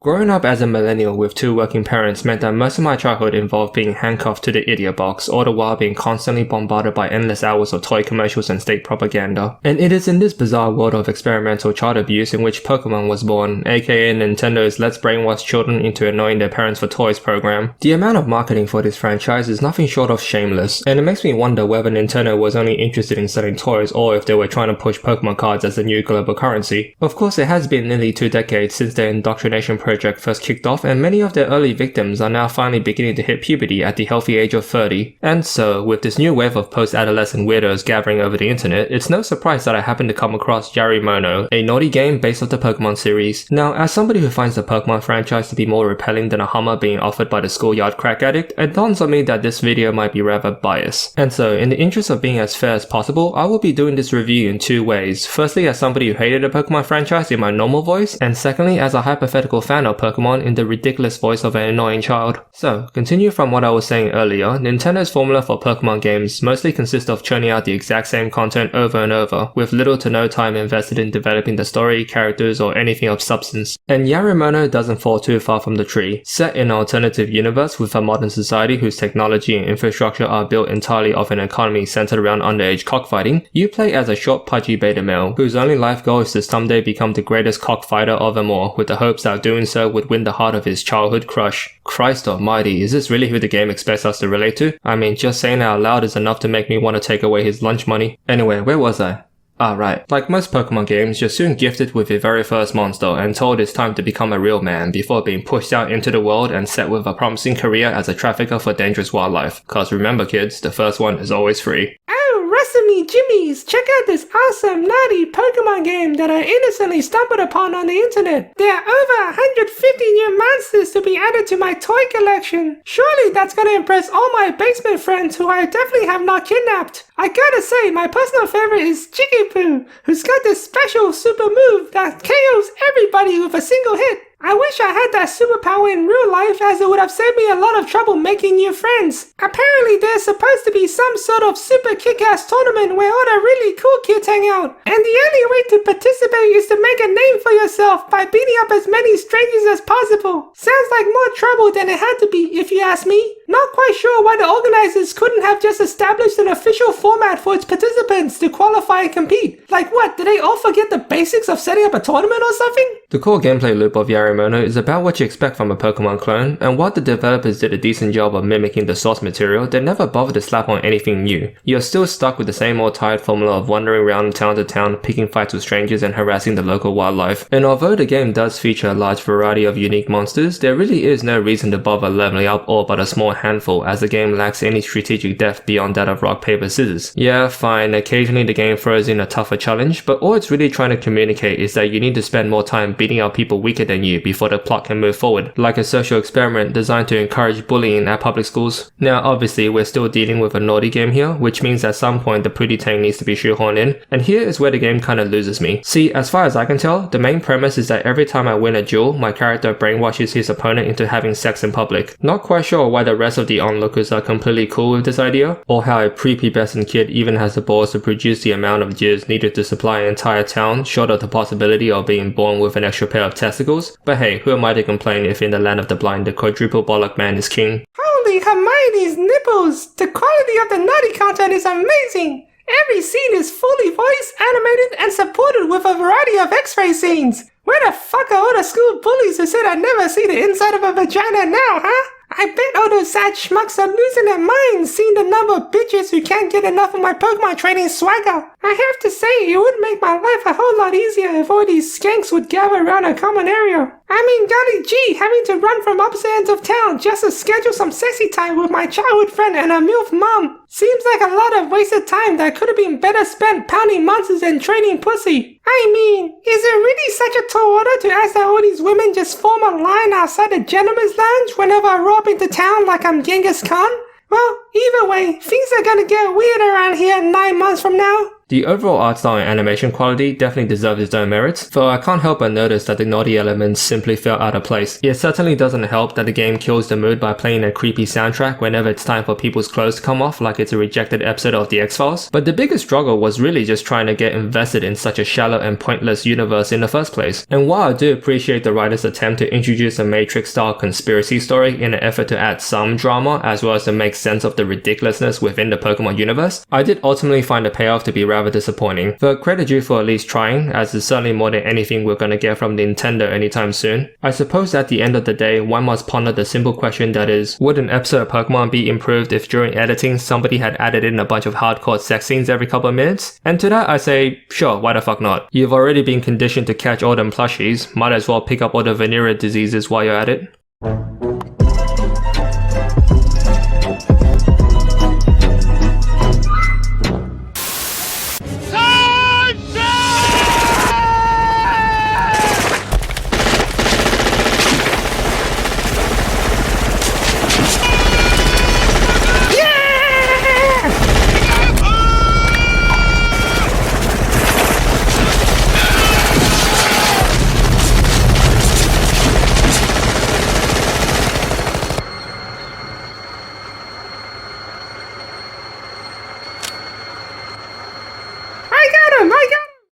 Growing up as a millennial with two working parents meant that most of my childhood involved being handcuffed to the idiot box, all the while being constantly bombarded by endless hours of toy commercials and state propaganda. And it is in this bizarre world of experimental child abuse in which Pokémon was born, aka Nintendo's Let's Brainwash Children into Annoying Their Parents for Toys program. The amount of marketing for this franchise is nothing short of shameless, and it makes me wonder whether Nintendo was only interested in selling toys or if they were trying to push Pokémon cards as the new global currency. Of course, it has been nearly 2 decades since their indoctrination project first kicked off, and many of their early victims are now finally beginning to hit puberty at the healthy age of 30. And so, with this new wave of post-adolescent weirdos gathering over the internet, it's no surprise that I happened to come across Yarimono, a naughty game based off the Pokémon series. Now, as somebody who finds the Pokémon franchise to be more repelling than a Hummer being offered by the schoolyard crack addict, it dawns on me that this video might be rather biased. And so, in the interest of being as fair as possible, I will be doing this review in 2 ways. Firstly, as somebody who hated the Pokémon franchise in my normal voice, and secondly, as a hypothetical fan of Pokémon in the ridiculous voice of an annoying child. So, continue from what I was saying earlier, Nintendo's formula for Pokémon games mostly consists of churning out the exact same content over and over, with little to no time invested in developing the story, characters, or anything of substance. And Yarimono doesn't fall too far from the tree. Set in an alternative universe with a modern society whose technology and infrastructure are built entirely off an economy centered around underage cockfighting, you play as a short pudgy beta male, whose only life goal is to someday become the greatest cockfighter of them all, with the hopes that doing so would win the heart of his childhood crush. Christ almighty, is this really who the game expects us to relate to? I mean, just saying it out loud is enough to make me want to take away his lunch money. Anyway, where was I? Ah, right. Like most Pokemon games, you're soon gifted with your very first monster and told it's time to become a real man before being pushed out into the world and set with a promising career as a trafficker for dangerous wildlife. Cause remember kids, the first one is always free. Oh, Rusty Jimmies, check out this awesome, naughty Pokemon game that I innocently stumbled upon on the internet. There are over 150 new monsters to be added to my toy collection. Surely that's gonna impress all my basement friends who I definitely have not kidnapped. I gotta say, my personal favorite is Jigglypuff, who's got this special super move that KOs everybody with a single hit. I wish I had that superpower in real life, as it would have saved me a lot of trouble making new friends. Apparently there's supposed to be some sort of super kick-ass tournament where all the really cool kids hang out, and the only way to participate is to make a name for yourself by beating up as many strangers as possible. Sounds like more trouble than it had to be, if you ask me. Not quite sure why the organizers couldn't have just established an official format for its participants to qualify and compete. Like what, did they all forget the basics of setting up a tournament or something? The core gameplay loop of Yarimono is about what you expect from a Pokemon clone, and while the developers did a decent job of mimicking the source material, they never bothered to slap on anything new. You're still stuck with the same old tired formula of wandering around town to town, picking fights with strangers and harassing the local wildlife. And although the game does feature a large variety of unique monsters, there really is no reason to bother leveling up all but a small handful, as the game lacks any strategic depth beyond that of rock, paper, scissors. Yeah, fine, occasionally the game throws in a tougher challenge, but all it's really trying to communicate is that you need to spend more time beating out people weaker than you before the plot can move forward, like a social experiment designed to encourage bullying at public schools. Now obviously we're still dealing with a naughty game here, which means at some point the pretty tank needs to be shoehorned in, and here is where the game kinda loses me. See, as far as I can tell, the main premise is that every time I win a duel, my character brainwashes his opponent into having sex in public. Not quite sure why the rest of the onlookers are completely cool with this idea, or how a prepubescent kid even has the balls to produce the amount of jizz needed to supply an entire town, short of the possibility of being born with an extra pair of testicles. But hey, who am I to complain if in the land of the blind the quadruple bollock man is king? Holy Hermione's nipples! The quality of the naughty content is amazing! Every scene is fully voiced, animated, and supported with a variety of X-ray scenes. Where the fuck are all the school bullies who said I'd never see the inside of a vagina now, huh? I bet all those sad schmucks are losing their minds seeing the number of bitches who can't get enough of my Pokemon training swagger. I have to say, it would make my life a whole lot easier if all these skanks would gather around a common area. I mean, golly gee, having to run from opposite ends of town just to schedule some sexy time with my childhood friend and a MILF mom seems like a lot of wasted time that could have been better spent pounding monsters and trading pussy. I mean, is it really such a tall order to ask that all these women just form a line outside the gentleman's lounge whenever I roll up into town like I'm Genghis Khan? Well, either way, things are gonna get weird around here 9 months from now. The overall art style and animation quality definitely deserves its own merits, though I can't help but notice that the naughty elements simply felt out of place. It certainly doesn't help that the game kills the mood by playing a creepy soundtrack whenever it's time for people's clothes to come off like it's a rejected episode of The X-Files, but the biggest struggle was really just trying to get invested in such a shallow and pointless universe in the first place. And while I do appreciate the writer's attempt to introduce a Matrix-style conspiracy story in an effort to add some drama as well as to make sense of the ridiculousness within the Pokemon universe, I did ultimately find the payoff to be rather disappointing. But credit due for at least trying, as it's certainly more than anything we're gonna get from Nintendo anytime soon. I suppose at the end of the day, one must ponder the simple question that is, would an episode of Pokemon be improved if during editing somebody had added in a bunch of hardcore sex scenes every couple of minutes? And to that I say, sure, why the fuck not? You've already been conditioned to catch all them plushies, might as well pick up all the venereal diseases while you're at it.